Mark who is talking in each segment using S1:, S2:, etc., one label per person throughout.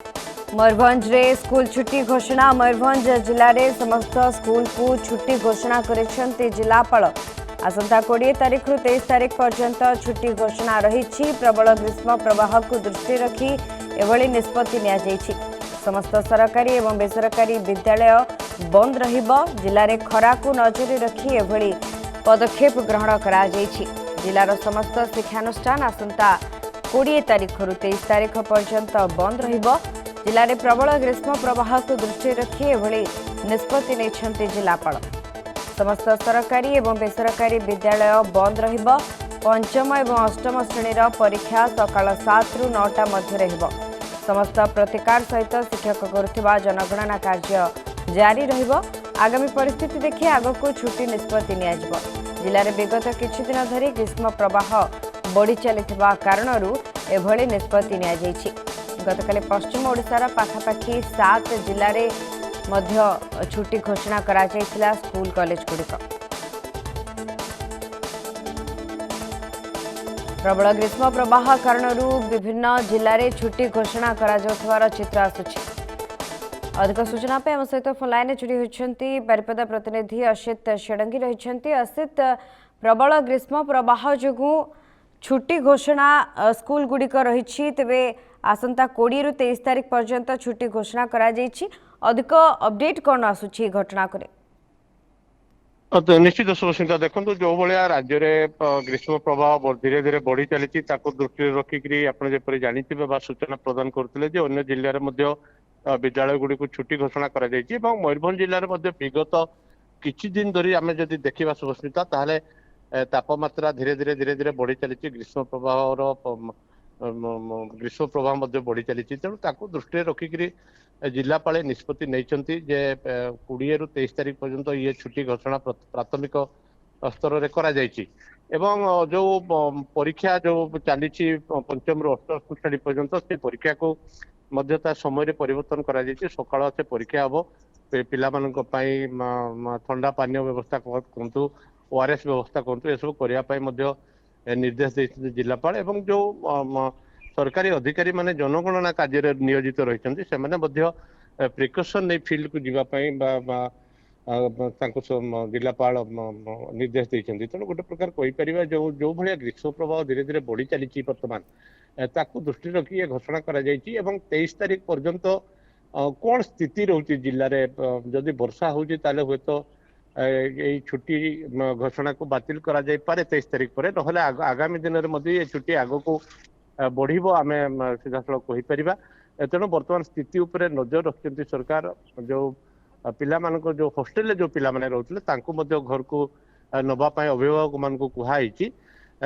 S1: मयूरभंज रे स्कूल छुट्टी घोषणा। मयूरभंज जिले में समस्त स्कूल को छुट्टी घोषणा करिसेंती जिलापाल। आसंता 20 तारीख रु 23 तारीख पर्यंत छुट्टी घोषणा रही। प्रबल ग्रीष्म प्रवाह को दृष्टि रखी एभली निष्पत्ति निया जायछि। समस्त सरकारी और बेसरकारी विद्यालय बंद रहिबो। जिले में खरा को नजर रखी एभली पदक्षेप ग्रहण करा जायछि। जिलार समस्त शिक्षानुष्ठान आसंता 20 तारीख रु 23 तारीख पर्यंत बंद रहिबो। जिले में प्रबल ग्रीष्म प्रवाह को दृष्टि रखी एभली निष्पत्ति नेइछन्ति जिलापाल। समस्त सरकारी और बेसरकारी विद्यालय बंद रहिबो। पंचम और अष्टम श्रेणीर परीक्षा सकाळ 7 रु 9टा मध्य रहिबो। समस्त प्रतिकार सहित शिक्षक करुवा जनगणना कार्य जारी रहिबो। आगामी परिस्थिति देखि आगको छुट्टी निष्पत्ति नियाजिबो। जिले में विगत किछि दिन धरि ग्रीष्म प्रवाह बढ़ी चलिथिबा कारणरू एभली निष्पत्ति नियाଯାଇଛି। गतकाली पश्चिम ओडिशार पाखापाखि 7 जिले में मध्य छुट्टी घोषणा करा जायथिला स्कूल कॉलेज गुड़िक। प्रबल ग्रीष्म प्रवाह कारणरू विभिन्न जिले में छुट्टी घोषणा करा जाउथवार चित्र आसुछि। अधिक सूचना पे हम सहित फोन लाइन जोड़ी होती बारिपदा प्रतिनिधि असित षडंगी रही। असित, प्रबल ग्रीष्म प्रवाह जो छुट्टी घोषणा स्कूल गुड़िक रही तेरे आसंता 20 रु 23 तारीख पर्यंत छुट्टी घोषणा करा जायछि। अधिक अपडेट कौन आसुछि घटना को?
S2: निश्चित सुस्मिता, देखो जो भाया राज्य में ग्रीष्म प्रभाव धीरे धीरे बढ़ी चली दृष्टि रखिकी आपड़ जानते सूचना प्रदान करते अन्य जिले में विद्यालय गुड़ी को छुट्टी घोषणा कर मयूरभंज जिले में विगत किछि दिन धरी आम जदि देखा सुस्मिता ताहले तापमात्रा धीरे धीरे बढ़ी चली ग्रीष्म प्रभाव बढ़ी चली तेणु दृष्टि रखिकी जिलापाल निष्पत्ति नहीं जे 20 रु 23 तारीख पर्यंत ये छुट्टी घोषणा प्राथमिक स्तर में करा जायछि। एवं जो परीक्षा जो चली पंचम रु अष्टम श्रेणी पर्यंत से परीक्षा को मध्य समय परिवर्तन करा जायछि। सकाळ से परीक्षा हम पिला ठंडा पानीय व्यवस्था कहतु ओआरएस व्यवस्था कहतु यह सब निर्देश देते जिलापाल। एवं जो सरकारी अधिकारी माने जनगणना कार्य नियोजित रही प्रिकसन नहीं फील्ड को जीवाई जिलापाल निर्देश देते। तेणु गोटे प्रकार कहीपर जो भाया ग्रीष्म प्रभाव धीरे धीरे बढ़ी चली बर्तमान ताकू दृष्टि रखी घोषणा करा 23 तारीख पर्यंत कौन स्थिति रोचे जिले में जदि वर्षा हो हे तो यही छुट्टी घोषणा को बातिल करा जाय पारे 23 तारीख पर ना आगामी दिन में ये छुट्टी आग को बढ़िबो आम सीधा सड़क कहीपर। तेणु बर्तमान स्थिति उपर नजर रखिंट सरकार जो पिला जो हॉस्टेल जो पिला रोते घर को नवापाई अभिभावक मान कहुई।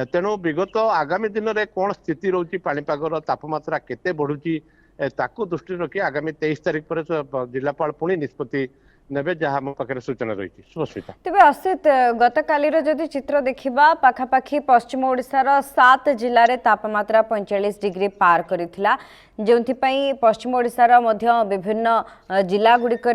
S2: तेणु विगत आगामी दिन में कौन स्थिति रोची पाणीपागर तापमात्रा केते बढ़ुची ताकू दृष्टि रखी आगामी 23 तारीख पर जिलापाल पुणी निष्पत्ति नेबे जहाँ आम पाखे सूचना रही। सुस्मिता, तेज
S1: असित, गतकालीर जदि चित्र देखा पाखापाखि पश्चिम ओडिशार 7 जिले में तापमात्रा 45 डिग्री पार करथिला जो पश्चिम ओडिशार विभिन्न जिला गुड़िक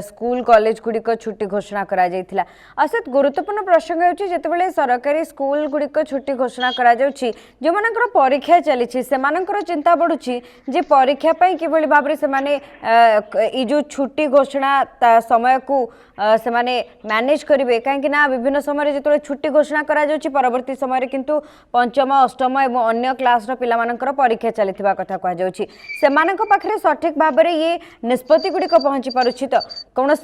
S1: स्कूल कॉलेज गुड़िक छुट्टी घोषणा करा जायथिला। असित, गुरुत्वपूर्ण प्रसंग होछि जेतेबेले सरकारी स्कूल गुड़िक छुट्टी घोषणा करा जाउछि जो मानकर परीक्षा चली सेमानकर चिंता बढ़ुछि जे परीक्षा पई किभली भाबरे सेमाने ई जो छुट्टी घोषणा समय को से मैनेज करेंगे कहीं विभिन्न समय जो छुट्टी घोषणा करा परवर्ती समय किंतु पंचम अष्टम और अन्य क्लास पिलामानकर परीक्षा चली कथा कहुचे सठिक भाव में ये निष्पत्ति गुड़िक पहुंची पारुछि तो कौन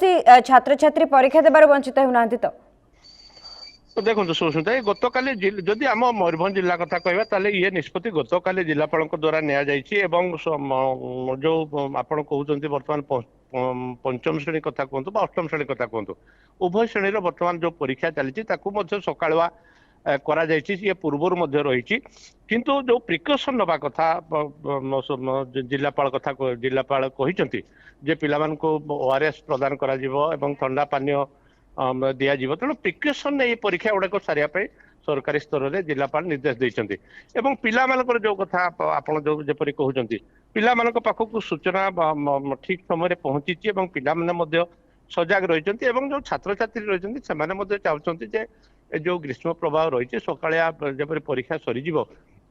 S1: छात्र छात्री परीक्षा देवार वंचित होना
S2: तो देखो सुस्मिता गत काली जदि आम मयूरभंज जिला कथा कहवा ये निष्पत्ति गत काली जिलापाल द्वारा जो आपण कहते बर्तमान पंचम श्रेणी कथा कहतु अष्टम श्रेणी कथा कहतु उभय श्रेणी बर्तमान जो परीक्षा चली सकाळुआ करा ये पूर्वर रही किंतु जो प्रिकसन नवा कथा जिलापाल कहते जे पिला ओआरएस प्रदान करा ठंडा पानीय दिज्व तेणु प्रिकसन ये परीक्षा गुड़ाक सारे सरकारी स्तर में जिलापाल निर्देश देते। पिला जो कथा आप जो जपरी कहते पिला पाखक सूचना ठीक समय पहुंची पिला सजग रही जो छात्र छात्री रही से चाहते जो ग्रीष्म प्रभाव रही सकाया जब परीक्षा सरीज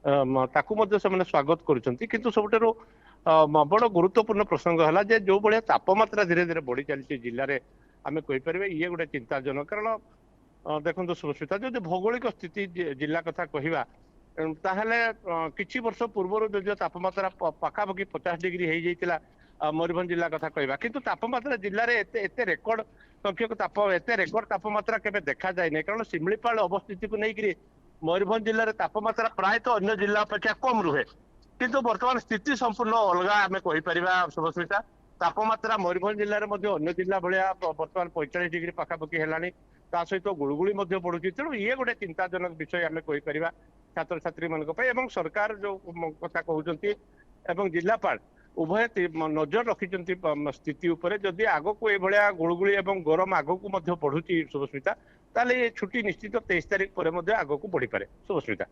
S2: स्वागत कर सबुठ ବଡ ଗୁରୁତ୍ୱପୂର୍ଣ୍ଣ ପ୍ରସଙ୍ଗ ହେଲା ଯେ ଯୋଉ ଭଳିଆ ତାପମାତ୍ରା ଧୀରେ ଧୀରେ ବଢି ଚାଲିଛି ଜିଲ୍ଲାରେ ଆମେ କହିପାରିବା ଇଏ ଗୋଟେ ଚିନ୍ତାଜନକ କାରଣ ଦେଖନ୍ତୁ ସୁସ୍ମିତା ଯଦି ଭୌଗୋଳିକ ସ୍ଥିତି ଜିଲ୍ଲା କଥା କହିବା ତାହେଲେ କିଛି ବର୍ଷ ପୂର୍ବରୁ ଯଦିଓ ତାପମାତ୍ରା ପାଖାପାଖି 50 ଡିଗ୍ରୀ ହେଇଯାଇଥିଲା ମୟୂରଭଞ୍ଜ ଜିଲ୍ଲା କଥା କହିବା କିନ୍ତୁ ତାପମାତ୍ରା ଜିଲ୍ଲାରେ ଏତେ ଏତେ ରେକର୍ଡ ସଂଖ୍ୟକ ଏତେ ରେକର୍ଡ ତାପମାତ୍ରା କେବେ ଦେଖାଯାଇନି କାରଣ ଶିମିଳିପାଳ ଅବସ୍ଥିତିକୁ ନେଇକରି ମୟୂରଭଞ୍ଜ ଜିଲ୍ଲାରେ ତାପମାତ୍ରା ପ୍ରାୟତଃ ଅନ୍ୟ ଜିଲ୍ଲା ଅପେକ୍ଷା କମ ରୁହେ କିନ୍ତୁ ବର୍ତ୍ତମାନ ସ୍ଥିତି ସମ୍ପୂର୍ଣ୍ଣ ଅଲଗା ଆମେ କହିପାରିବା ଶୁଭସ୍ମିତା ତାପମାତ୍ରା ମୟୂରଭଞ୍ଜ ଜିଲ୍ଲାରେ ମଧ୍ୟ ଅନ୍ୟ ଜିଲ୍ଲା ଭଳିଆ ବର୍ତ୍ତମାନ 45 ଡିଗ୍ରୀ ପାଖାପାଖି ହେଲାଣି ତା ସହିତ ଗୁଳୁଗୁଳି ମଧ୍ୟ ବଢୁଛି ତେଣୁ ଇଏ ଗୋଟେ ଚିନ୍ତାଜନକ ବିଷୟ ଆମେ କହିପାରିବା ଛାତ୍ରଛାତ୍ରୀ ମାନଙ୍କ ପାଇଁ ଏବଂ ସରକାର ଯୋଉ କଥା କହୁଛନ୍ତି ଏବଂ ଜିଲ୍ଲାପାଳ ଉଭୟ ନଜର ରଖିଛନ୍ତି ସ୍ଥିତି ଉପରେ ଯଦି ଆଗକୁ ଏଭଳିଆ ଗୁଳୁଗୁଳି ଏବଂ ଗରମ ଆଗକୁ ମଧ୍ୟ ବଢୁଛି ଶୁଭସ୍ମିତା ତାହେଲେ ଏ ଛୁଟି ନିଶ୍ଚିତ 23 ତାରିଖ ପରେ ମଧ୍ୟ ଆଗକୁ ବଢିପାରେ ଶୁଭସ୍ମିତା।